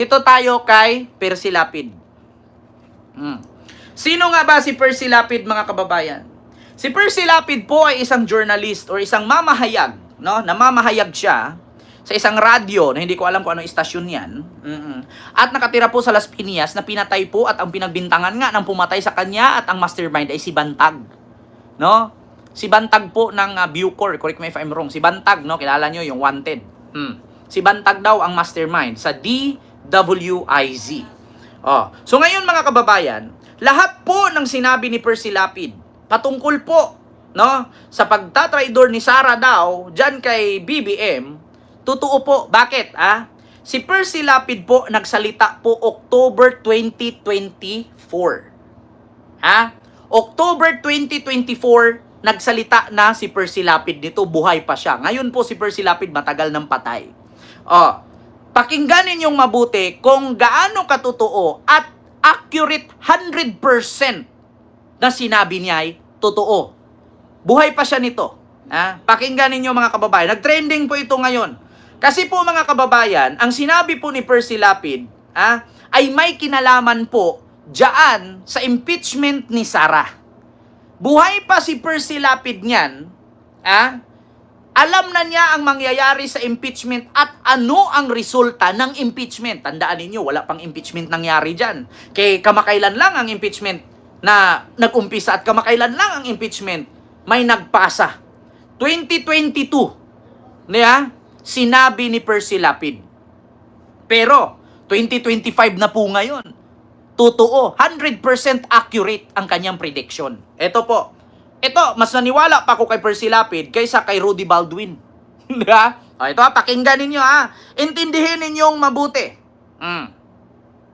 Ito tayo kay Percy Lapid. Sino nga ba si Percy Lapid, mga kababayan? Si Percy Lapid po ay isang journalist or isang mamahayag, no? Namamahayag siya sa isang radyo na hindi ko alam kung ano istasyon yan. At nakatira po sa Las Piñas na pinatay po at ang pinagbintangan nga ng pumatay sa kanya at ang mastermind ay si Bantag. No? Si Bantag po ng Bucor, correct me if I'm wrong. Si Bantag, no? Kilala nyo yung wanted. Si Bantag daw ang mastermind sa DWIZ. So ngayon, mga kababayan, lahat po ng sinabi ni Percy Lapid patungkol po, no, sa pagtatraidor ni Sara daw diyan kay BBM, totoo po. Bakit? Si Percy Lapid po nagsalita po October 2024. October 2024 nagsalita na si Percy Lapid nito, buhay pa siya. Ngayon po si Percy Lapid matagal nang patay. Pakinggan ninyong mabuti kung gaano katotoo at accurate 100% na sinabi niya ay totoo. Buhay pa siya nito. Pakinggan ninyo, mga kababayan. Nag-trending po ito ngayon. Kasi po, mga kababayan, ang sinabi po ni Percy Lapid ay may kinalaman po diyan sa impeachment ni Sara. Buhay pa si Percy Lapid niyan, alam na niya ang mangyayari sa impeachment at ano ang resulta ng impeachment. Tandaan ninyo, wala pang impeachment nangyari dyan. Kaya kamakailan lang ang impeachment na nag-umpisa at kamakailan lang ang impeachment may nagpasa. 2022, sinabi ni Percy Lapid. Pero, 2025 na po ngayon. Totoo, 100% accurate ang kanyang prediction. Ito po. Ito, mas naniwala pa ako kay Percy Lapid kaysa kay Rudy Baldwin. Ito, pakinggan ninyo Intindihin ninyong mabuti.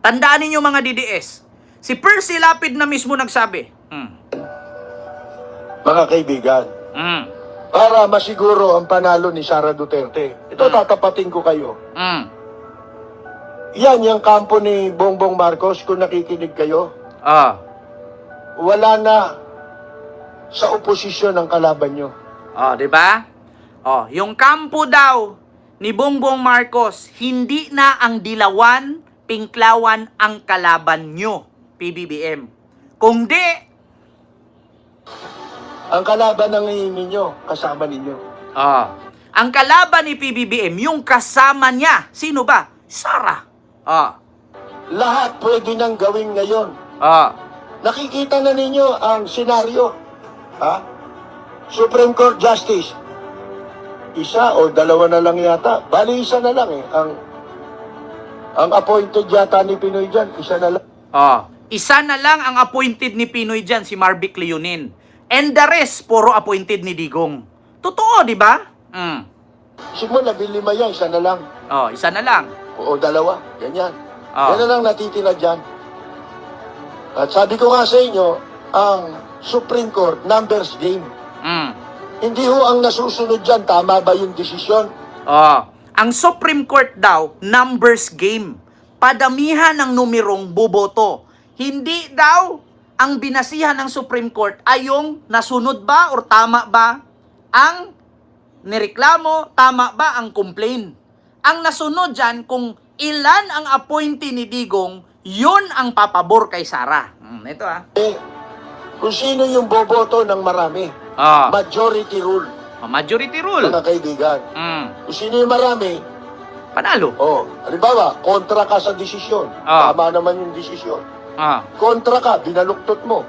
Tandaan ninyo, mga DDS. Si Percy Lapid na mismo nagsabi. Mga kaibigan, para masiguro ang panalo ni Sara Duterte, ito tatapatin ko kayo. Yan, yung kampo ni Bongbong Marcos, kung nakikinig kayo, wala na sa oposisyon ang kalaban nyo. Di ba? Yung kampo daw ni Bongbong Marcos, hindi na ang Dilawan, Pinklawan ang kalaban nyo, PBBM. Kung di, ang kalaban ng ninyo, kasama ninyo. ang kalaban ni PBBM, yung kasama niya, sino ba? Sara. Lahat pwede nang gawin ngayon. Nakikita na ninyo ang senaryo. Supreme Court Justice, isa o dalawa na lang yata. Bali, isa na lang ang appointed yata ni Pinoy dyan, isa na lang. Isa na lang ang appointed ni Pinoy dyan, si Marvic Leonin. And the rest, puro appointed ni Digong. Totoo, di ba? Simula, lima yan, isa na lang. Isa na lang. O dalawa, ganyan. Yan na lang natitira dyan. At sabi ko nga sa inyo, ang Supreme Court, numbers game. Hindi ho ang nasusunod dyan, tama ba yung desisyon? Ang Supreme Court daw, numbers game. Padamihan ng numerong boboto. Hindi daw ang binasihan ng Supreme Court ay yung nasunod ba or tama ba ang nireklamo, tama ba ang complaint. Ang nasunod dyan, kung ilan ang appointee ni Digong, yun ang papabor kay Sara. Ito Kung sino yung boboto ng marami. Majority rule. Majority rule. Mga kaibigan. Kung sino yung marami, panalo. Halimbawa, kontra ka sa desisyon. Tama naman yung desisyon. Kontra ka, binaluktot mo.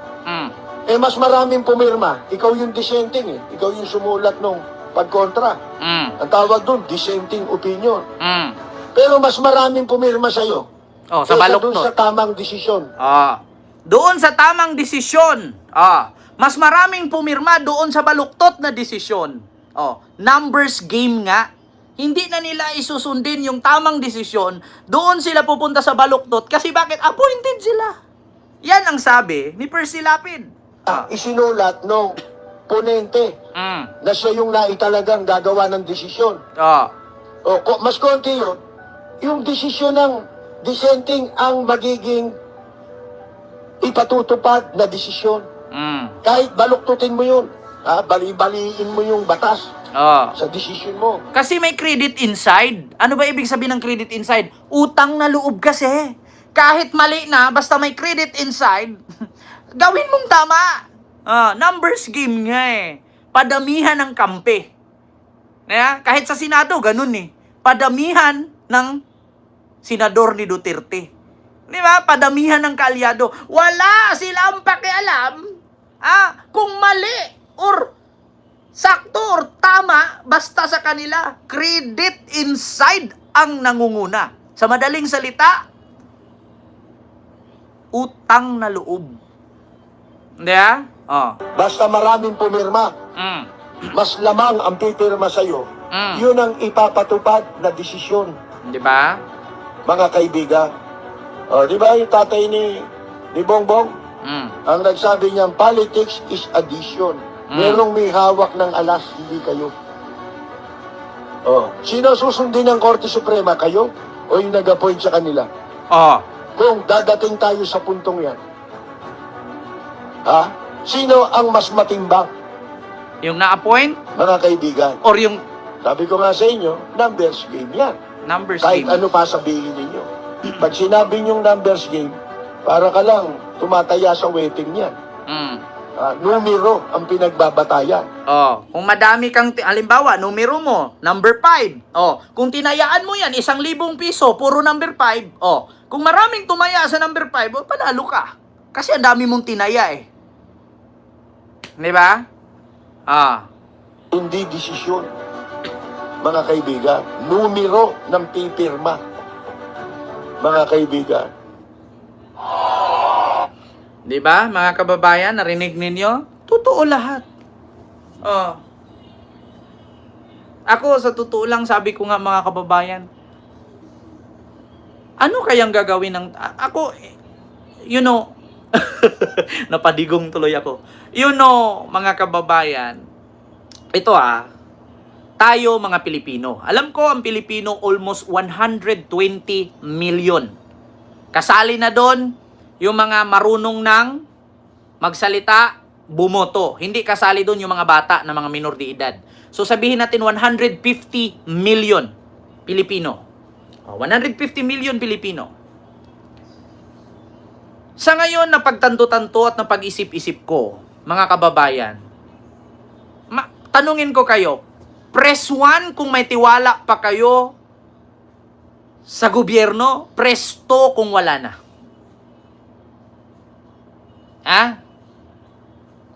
Mas maraming pumirma. Ikaw yung dissenting Ikaw yung sumulat nung pagkontra. Ang tawag doon, dissenting opinion. Pero mas maraming pumirma sa'yo. Sa baluktot. Doon sa tamang desisyon. Doon sa tamang desisyon. Mas maraming pumirma doon sa baluktot na desisyon. Numbers game nga. Hindi na nila isusundin yung tamang desisyon. Doon sila pupunta sa baluktot. Kasi bakit? Appointed sila. Yan ang sabi ni Percy Lapid. Isinulat nung ponente na siya yung naitalagang gagawa ng desisyon. Mas konti yun. Yung desisyon ng dissenting ang magiging ipatutupad na desisyon. Kahit baluktutin mo yun, bali-baliin mo yung batas. Oh. sa decision mo. Kasi may credit inside. Ano ba ibig sabihin ng credit inside? Utang na loob kasi. Kahit mali na, basta may credit inside, gawin mong tama. Numbers game nga eh. Padamihan ng kampe. Kahit sa Senado, ganun eh. Padamihan ng senador ni Duterte. Di ba? Padamihan ng kaalyado. Wala silang pakialam kung mali or sakto or tama, basta sa kanila. Credit inside ang nangunguna. Sa madaling salita, utang na loob. Hindi Basta maraming pumirma, mas lamang ang pipirma sa'yo, yun ang ipapatupad na desisyon. Di ba? Mga kaibigan. Di ba yung tatay ni Bongbong? Ang nagsabi niya, politics is addition. Merong may hawak ng alas, hindi kayo. Sino susundin ng Korte Suprema? Kayo? O yung nag-appoint sa kanila? Kung dadating tayo sa puntong yan, sino ang mas matimbang? Yung na-appoint? Mga kaibigan. Or yung Sabi ko nga sa inyo, numbers game yan. numbers Kahit game? ano pa sabihin ninyo. Pag sinabi nyong numbers game, para ka lang tumataya sa waiting yan. Numero ang pinagbabatayan. Kung madami kang, halimbawa, numero mo, number 5. Kung tinayaan mo yan, 1,000 piso, puro number 5. Kung maraming tumaya sa number 5, panalo ka. Kasi ang dami mong tinaya eh. Di ba? Hindi desisyon. Mga kaibigan, numero ng pipirma. Mga kaibigan. Di ba, mga kababayan, narinig ninyo? Totoo lahat. Ako, sa totoo lang, sabi ko nga mga kababayan, ano kayang gagawin ng... Ako, you know, napadigong tuloy ako. You know, mga kababayan, ito tayo mga Pilipino. Alam ko, ang Pilipino, almost 120 million. Kasali na doon, yung mga marunong ng magsalita, bumoto. Hindi kasali doon yung mga bata na mga minor de edad. So sabihin natin 150 million Pilipino. 150 million Pilipino. Sa ngayon, napagtanto-tanto at napag-isip-isip ko, mga kababayan, tanungin ko kayo, press 1 kung may tiwala pa kayo sa gobyerno, press 2 kung wala na.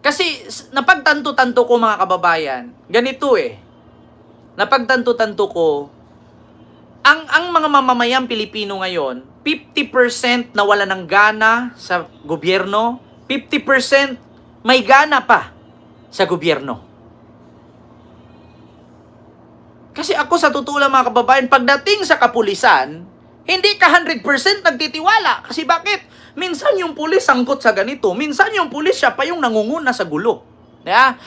Kasi napagtanto-tanto ko mga kababayan, ganito napagtanto-tanto ko, ang mga mamamayang Pilipino ngayon, 50% na wala ng gana sa gobyerno, 50% may gana pa sa gobyerno. Kasi ako sa totoo lang mga kababayan, pagdating sa kapulisan, hindi ka 100% nagtitiwala. Kasi bakit? Minsan yung pulis sangkot sa ganito. Minsan yung pulis siya pa yung nangunguna sa gulo.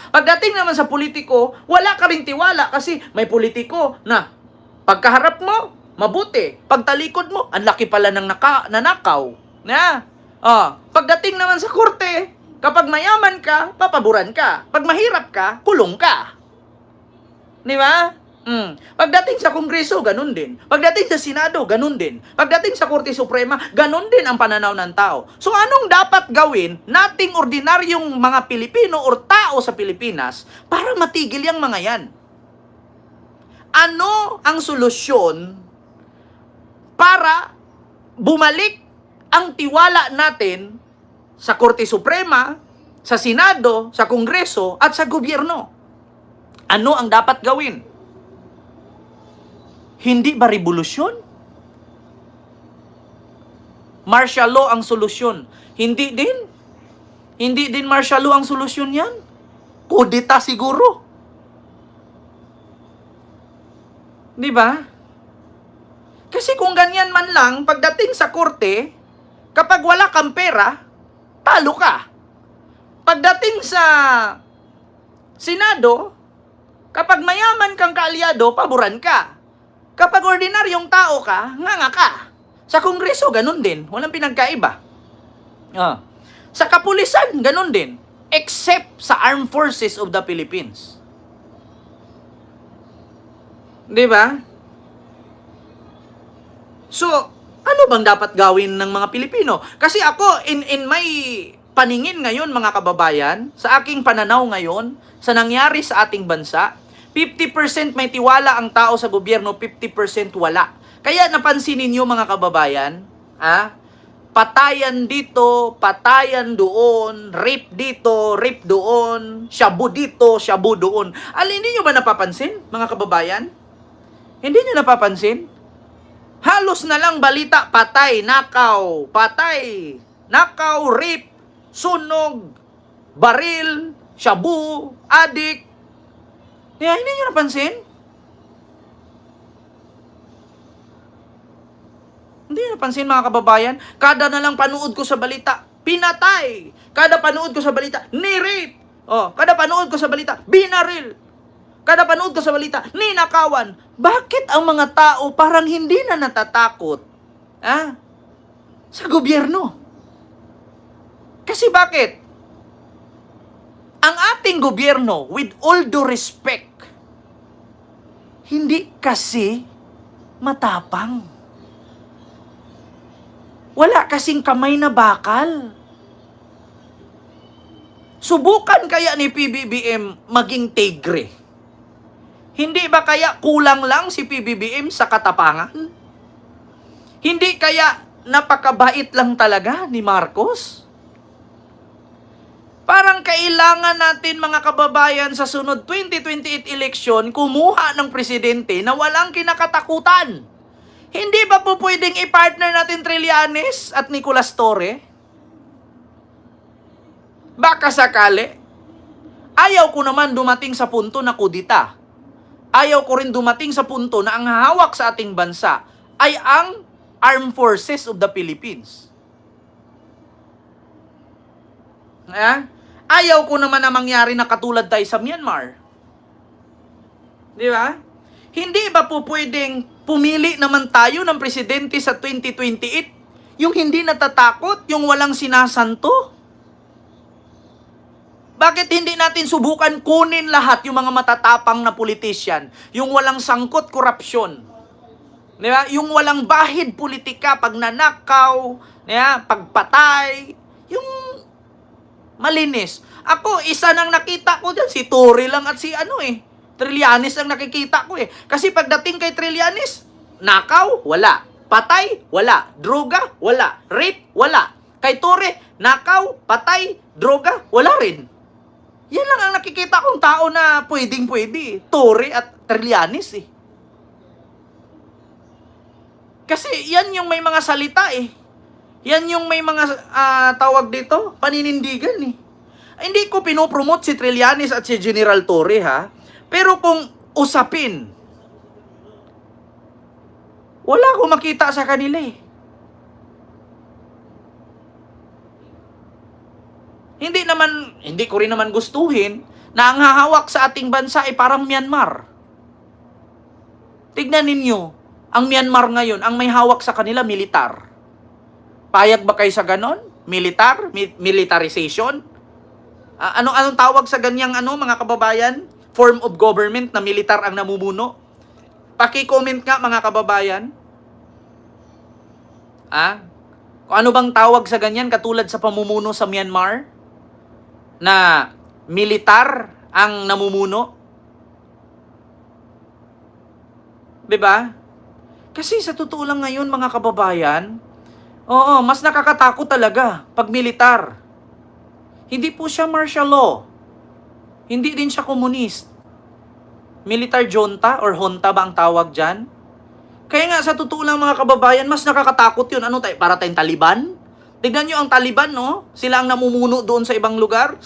Pagdating naman sa politiko, wala ka ring tiwala kasi may politiko na pagkaharap mo, mabuti. Pagtalikod mo, ang laki pala ng nanakaw. Pagdating naman sa korte, kapag mayaman ka, papaburan ka. Pag mahirap ka, kulong ka. Di ba? Pagdating sa Kongreso, ganun din. Pagdating sa Senado, ganun din. Pagdating sa Korte Suprema, ganun din ang pananaw ng tao. So anong dapat gawin nating ordinaryong mga Pilipino o tao sa Pilipinas para matigil yung mga yan? Ano ang solusyon para bumalik ang tiwala natin sa Korte Suprema, sa Senado, sa Kongreso, at sa gobyerno? Ano ang dapat gawin? Hindi ba revolusyon? Martial law ang solusyon. Hindi din. Hindi din martial law ang solusyon yan. Kudeta siguro. Di ba? Kasi kung ganyan man lang, pagdating sa korte, kapag wala kang pera, talo ka. Pagdating sa Senado, kapag mayaman kang kaalyado, paboran ka. Kapag ordinaryong tao ka, nganga ka. Sa Kongreso, ganun din. Walang pinagkaiba. Sa kapulisan, ganun din. Except sa Armed Forces of the Philippines. 'Di ba? So, ano bang dapat gawin ng mga Pilipino? Kasi ako, in my paningin ngayon, mga kababayan, sa aking pananaw ngayon, sa nangyari sa ating bansa, 50% may tiwala ang tao sa gobyerno, 50% wala. Kaya napansin ninyo, mga kababayan, patayan dito, patayan doon, rape dito, rape doon, shabu dito, shabu doon. Hindi nyo ba napapansin, mga kababayan? Hindi nyo napapansin? Halos na lang balita, patay, nakaw, rape, sunog, baril, shabu, adik. Kaya hindi nyo napansin? Hindi nyo napansin, mga kababayan? Kada na lang panood ko sa balita, pinatay. Kada panood ko sa balita, ni-rape. Kada panood ko sa balita, binaril. Kada panood ko sa balita, ninakawan. Bakit ang mga tao parang hindi na natatakot sa gobyerno? Kasi bakit? Ang ating gobyerno, with all due respect, hindi kasi matapang. Wala kasing kamay na bakal. Subukan kaya ni PBBM maging tigre? Hindi ba kaya kulang lang si PBBM sa katapangan? Hindi kaya napakabait lang talaga ni Marcos? Parang kailangan natin, mga kababayan, sa sunod 2028 election, kumuha ng presidente na walang kinakatakutan. Hindi ba po pwedeng i-partner natin Trillanes at Nicolas Torre? Baka sakali. Ayaw ko naman dumating sa punto na kudita. Ayaw ko rin dumating sa punto na ang hawak sa ating bansa ay ang Armed Forces of the Philippines. Ayaw ko naman na mangyari na katulad tayo sa Myanmar. Di ba? Hindi ba po pwedeng pumili naman tayo ng presidente sa 2028? Yung hindi natatakot, yung walang sinasanto? Bakit hindi natin subukan kunin lahat yung mga matatapang na politician, yung walang sangkot korupsyon, di ba? Yung walang bahid politika, pagnanakaw, pagpatay, yung malinis. Ako, isa nang nakita ko dyan, si Torre lang at si Trillanes ang nakikita ko . Kasi pagdating kay Trillanes, nakaw, wala. Patay, wala. Droga, wala. Rape, wala. Kay Torre, nakaw, patay, droga, wala rin. Yan lang ang nakikita kong tao na pwedeng-pwede. Torre at Trillanes . Kasi yan yung may mga salita . Yan yung may mga tawag dito, paninindigan . Hindi ko pinopromote si Trillanes at si General Torre Pero kung usapin, wala akong makita sa kanila . Hindi ko rin naman gustuhin na ang hahawak sa ating bansa ay parang Myanmar. Tignan ninyo, ang Myanmar ngayon, ang may hawak sa kanila, militar. Payag ba kayo sa ganon? Militar? Militarization? Anong tawag sa ganyang mga kababayan? Form of government na militar ang namumuno? Paki-comment nga, mga kababayan. Kung ano bang tawag sa ganyan, katulad sa pamumuno sa Myanmar? Na militar ang namumuno? Diba? Kasi sa totoo lang ngayon, mga kababayan, mas nakakatakot talaga pag militar. Hindi po siya martial law. Hindi din siya komunist. Militar junta or junta ba ang tawag dyan? Kaya nga, sa totoo lang, mga kababayan, mas nakakatakot yun. Para tayong Taliban? Tignan nyo ang Taliban, no? Sila ang namumuno doon sa ibang lugar.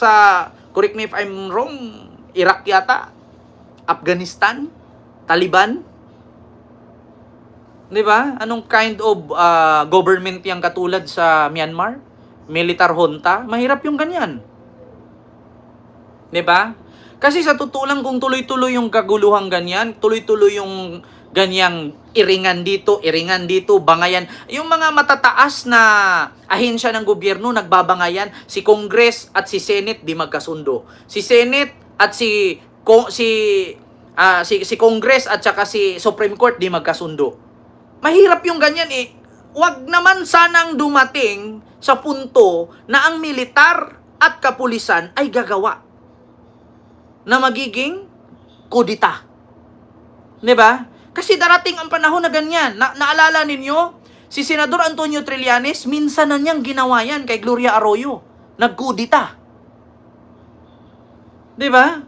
Correct me if I'm wrong, Iraq yata? Afghanistan? Taliban? Di ba? Anong kind of government yung katulad sa Myanmar? Militar junta? Mahirap yung ganyan. Di ba? Kasi sa totoo lang, kung tuloy-tuloy yung kaguluhang ganyan, tuloy-tuloy yung ganyang iringan dito, bangayan. Yung mga matataas na ahensya ng gobyerno, nagbabangayan. Si Congress at si Senate, di magkasundo. Si Senate at si si Congress at saka si Supreme Court di magkasundo. Mahirap yung ganyan eh. Wag naman sanang dumating sa punto na ang militar at kapulisan ay gagawa na magiging kudita. 'Di ba? Kasi darating ang panahon na ganyan. Naalala ninyo, si Senador Antonio Trillanes, minsan na niyang ginawa yan kay Gloria Arroyo. Nagkudita. 'Di ba?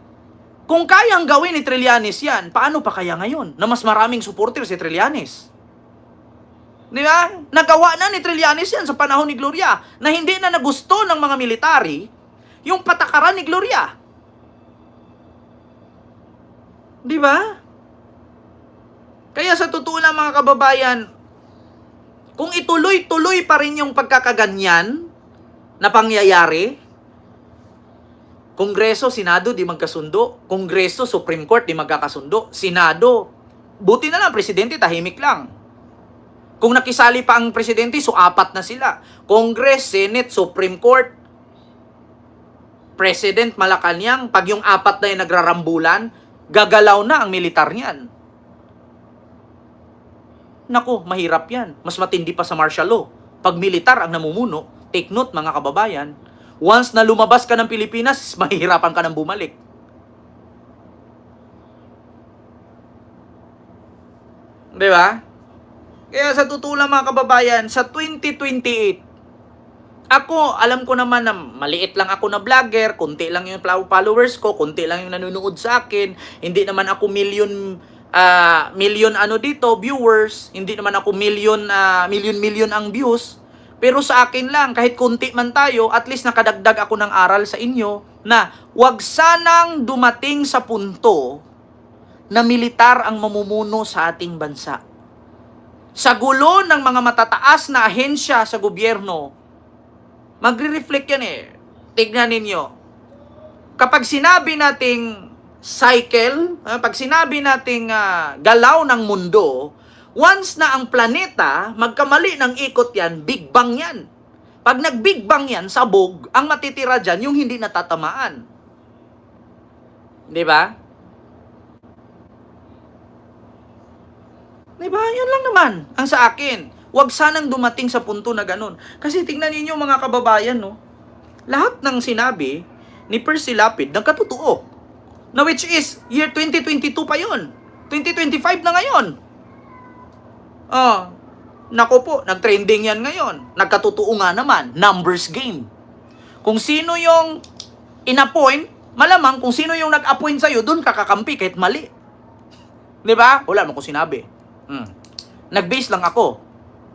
Kung kayang gawin ni Trillanes yan, paano pa kaya ngayon na mas maraming supporter si Trillanes? 'Di ba? Nagawa na ni Trillanes yan sa panahon ni Gloria na hindi na nagusto ng mga military yung patakaran ni Gloria. 'Di ba? Kaya sa totoo lang mga kababayan, kung ituloy-tuloy pa rin yung pagkakaganyan na pangyayari, Kongreso, Senado, di magkasundo. Kongreso, Supreme Court, di magkakasundo. Senado, buti na lang, Presidente, tahimik lang. Kung nakisali pa ang Presidente, so 4 na sila. Congress, Senate, Supreme Court, President, Malacanang, pag yung 4 na yung nagrarambulan, gagalaw na ang militar niyan. Nako, mahirap yan. Mas matindi pa sa martial law. Pag militar ang namumuno, take note mga kababayan, once na lumabas ka ng Pilipinas, mahihirapan ka nang bumalik. Di ba? Kaya sa totoo lang mga kababayan, sa 2028, ako, alam ko naman na maliit lang ako na vlogger, kunti lang yung followers ko, kunti lang yung nanonood sa akin, hindi naman ako million viewers, hindi naman ako million ang views, pero sa akin lang, kahit kunti man tayo, at least nakadagdag ako ng aral sa inyo na wag sanang dumating sa punto na militar ang mamumuno sa ating bansa. Sa gulo ng mga matataas na ahensya sa gobyerno, magre-reflect yan eh. Tignan ninyo. Kapag sinabi nating cycle, pag sinabi nating galaw ng mundo, once na ang planeta magkamali ng ikot yan, Big Bang yan. Pag nag-Big Bang yan, sabog, ang matitira dyan yung hindi natatamaan. Di ba? Di ba? Yun lang naman ang sa akin. Huwag sanang dumating sa punto na ganun. Kasi tingnan ninyo mga kababayan, no? Lahat ng sinabi ni Percy Lapid nagkatotoo. Na which is, year 2022 pa yun. 2025 na ngayon. Nako po, nag-trending yan ngayon. Nagkatotoo nga naman, numbers game. Kung sino yung in-appoint, malamang kung sino yung nag-appoint sa'yo, dun kakakampi kahit mali. Di ba? Wala mo ko sinabi. Nag-base lang ako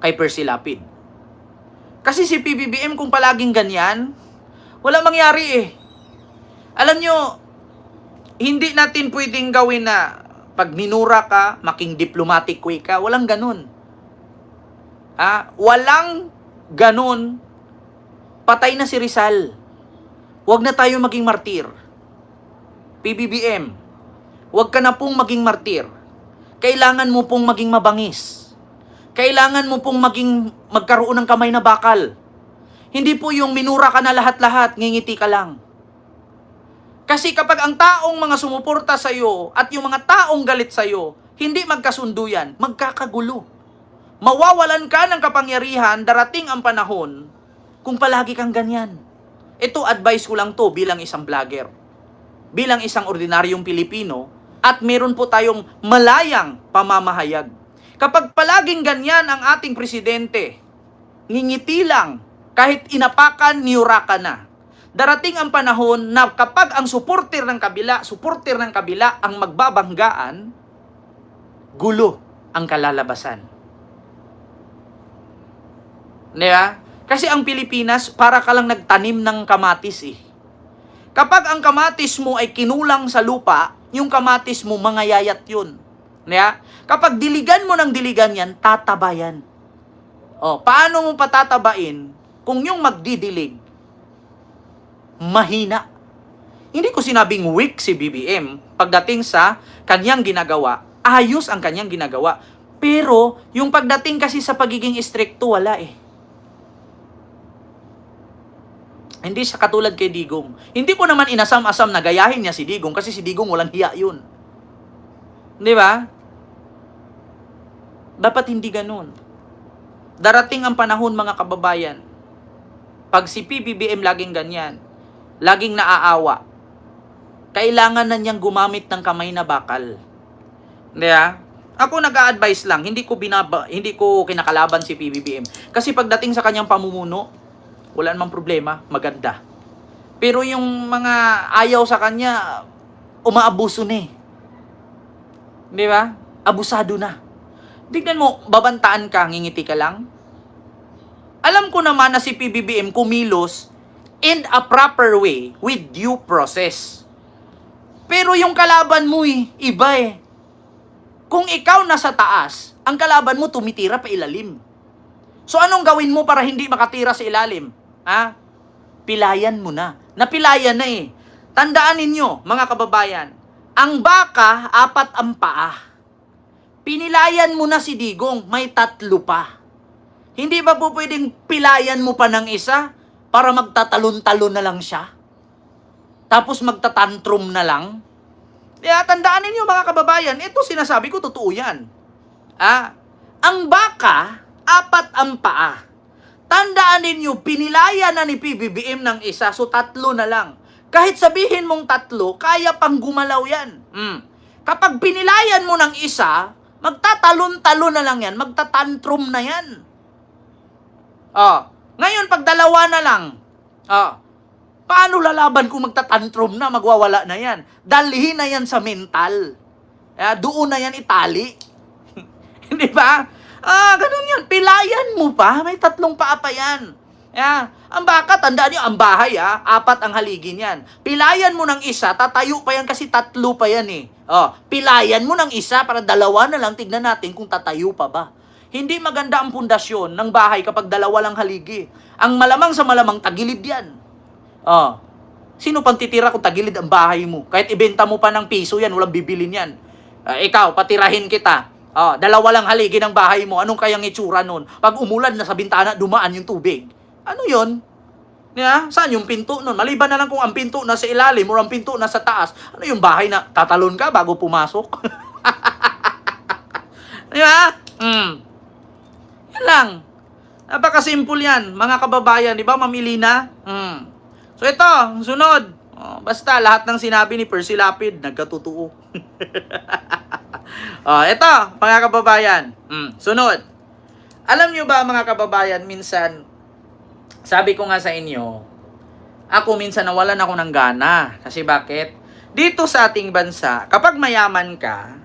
kay Percy Lapid. Kasi si PBBM kung palaging ganyan, wala mangyari eh. Alam nyo, hindi natin pwedeng gawin na pag minura ka, making diplomatic way ka. Walang ganun. Walang ganun. Patay na si Rizal. Huwag na tayo maging martir. PBBM, huwag ka na pong maging martir. Kailangan mo pong maging mabangis. Kailangan mo pong magkaroon ng kamay na bakal. Hindi po yung minura ka na lahat-lahat, ngingiti ka lang. Kasi kapag ang taong mga sumuporta sa iyo at yung mga taong galit sa iyo, hindi magkasundo yan, magkakagulo. Mawawalan ka ng kapangyarihan, darating ang panahon kung palagi kang ganyan. Ito, advice ko lang to bilang isang vlogger. Bilang isang ordinaryong Pilipino, at meron po tayong malayang pamamahayag. Kapag palaging ganyan ang ating presidente, ngingiti lang, kahit inapakan, niura ka na. Darating ang panahon na kapag ang supporter ng kabila ang magbabanggaan, gulo ang kalalabasan. Diba? Kasi ang Pilipinas, para ka lang nagtanim ng kamatis eh. Kapag ang kamatis mo ay kinulang sa lupa, yung kamatis mo, mangayayat yun. Diba? Kapag diligan mo ng diligan yan, tataba yan. Paano mo patatabain kung yung magdidilig, mahina? Hindi ko sinabing weak si BBM pagdating sa kanyang ginagawa. Ayos ang kanyang ginagawa. Pero, yung pagdating kasi sa pagiging stricto, wala eh. Hindi siya katulad kay Digong. Hindi ko naman inasam-asam na gayahin niya si Digong kasi si Digong walang hiya yun. Di ba? Dapat hindi ganun. Darating ang panahon, mga kababayan, pag si PBBM laging ganyan, laging naaawa, kailangan na niyang gumamit ng kamay na bakal. Di ba? Ako nag-a-advise lang, hindi ko kinakalaban si PBBM. Kasi pagdating sa kanyang pamumuno, wala namang problema, maganda. Pero yung mga ayaw sa kanya, umaabuso na eh. Di ba? Abusado na. Tignan mo, babantaan ka, ngingiti ka lang. Alam ko naman na si PBBM kumilos in a proper way with due process. Pero yung kalaban mo iba eh. Kung ikaw nasa taas, ang kalaban mo tumitira pa ilalim. So anong gawin mo para hindi makatira sa ilalim? Ha? Pilayan mo na. Napilayan na eh. Tandaan ninyo, mga kababayan, ang baka, 4 ang paa. Pinilayan mo na si Digong, may 3 pa. Hindi ba po pwedeng pilayan mo pa ng isa para magtatalon-talon na lang siya? Tapos magtatantrum na lang? Kaya tandaan ninyo, mga kababayan, ito sinasabi ko, totoo yan. Ang baka, 4 ang paa. Tandaan ninyo, pinilayan na ni PBBM ng isa, so 3 na lang. Kahit sabihin mong 3, kaya pang gumalaw yan. Kapag pinilayan mo ng isa, magtatalon-talon na lang yan, magtatantrum na yan. Ngayon, pag 2 na lang, paano lalaban kung magtatantrum na, magwawala na yan? Dalhin na yan sa mental. Doon na yan itali. Hindi ba? Ganun yan. Pilayan mo pa. May 3 paa pa yan. Ang baka, tandaan nyo, ang bahay, 4 ang haligi niyan. Pilayan mo ng isa, tatayo pa yan kasi 3 pa yan eh. Pilayan mo ng isa para 2 na lang, tignan natin kung tatayo pa ba. Hindi maganda ang pundasyon ng bahay kapag 2 lang haligi. Ang malamang sa malamang, tagilid yan. Sino pang titira kung tagilid ang bahay mo? Kahit ibenta mo pa ng piso yan, walang bibilin yan. Ikaw, patirahin kita. 2 lang haligi ng bahay mo. Anong kayang itsura nun? Pag umulan na sa bintana, dumaan yung tubig. Ano yun? Saan yung pinto nun? Maliban na lang kung ang pinto nasa ilalim o ang pinto nasa taas. Ano yung bahay na tatalon ka bago pumasok? Di ba? Yan lang. Napakasimple yan, mga kababayan. Di ba, mamili na? So ito, ang sunod. Basta, lahat ng sinabi ni Percy Lapid, nagkatotoo. Ito, mga kababayan. Sunod. Alam nyo ba, mga kababayan, minsan, sabi ko nga sa inyo, ako minsan nawalan ako ng gana. Kasi bakit? Dito sa ating bansa, kapag mayaman ka,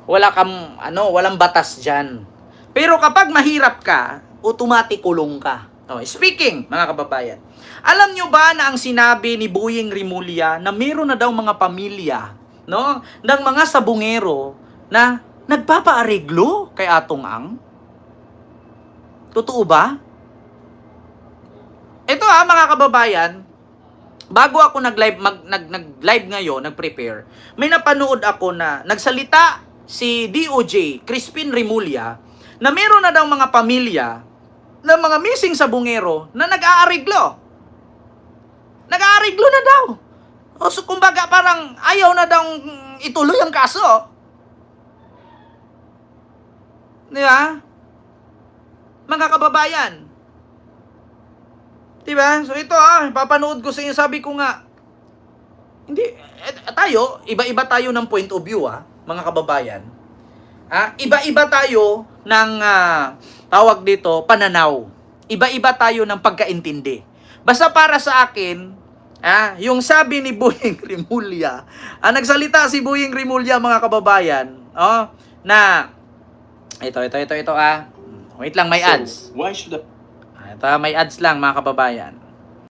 walang batas dyan. Pero kapag mahirap ka, automatic kulong ka. Speaking, mga kababayan, alam nyo ba na ang sinabi ni Boyeng Rimulya na meron na daw mga pamilya, ng mga sabungero na nagpapaareglo kay Atong Ang? Totoo ba? Ito mga kababayan, bago ako nag-live ngayon, nag-prepare, may napanood ako na nagsalita si DOJ, Crispin Rimulya, na meron na daw mga pamilya ng mga missing sabungero na nag-aareglo. Nag-aareglo na daw. So, kumbaga parang ayaw na daw ituloy ang kaso. Di ba? Mga kababayan. Di ba? So ito papanood ko sa inyo, sabi ko nga, hindi, tayo, iba-iba tayo ng point of view mga kababayan. Iba-iba tayo ng, tawag dito, pananaw. Iba-iba tayo ng pagkaintindi. Basta para sa akin, yung sabi ni Boyeng Rimulya, nagsalita si Boyeng Rimulya, mga kababayan, na, ito, wait lang, may ads. Why should Ito, may ads lang, mga kababayan.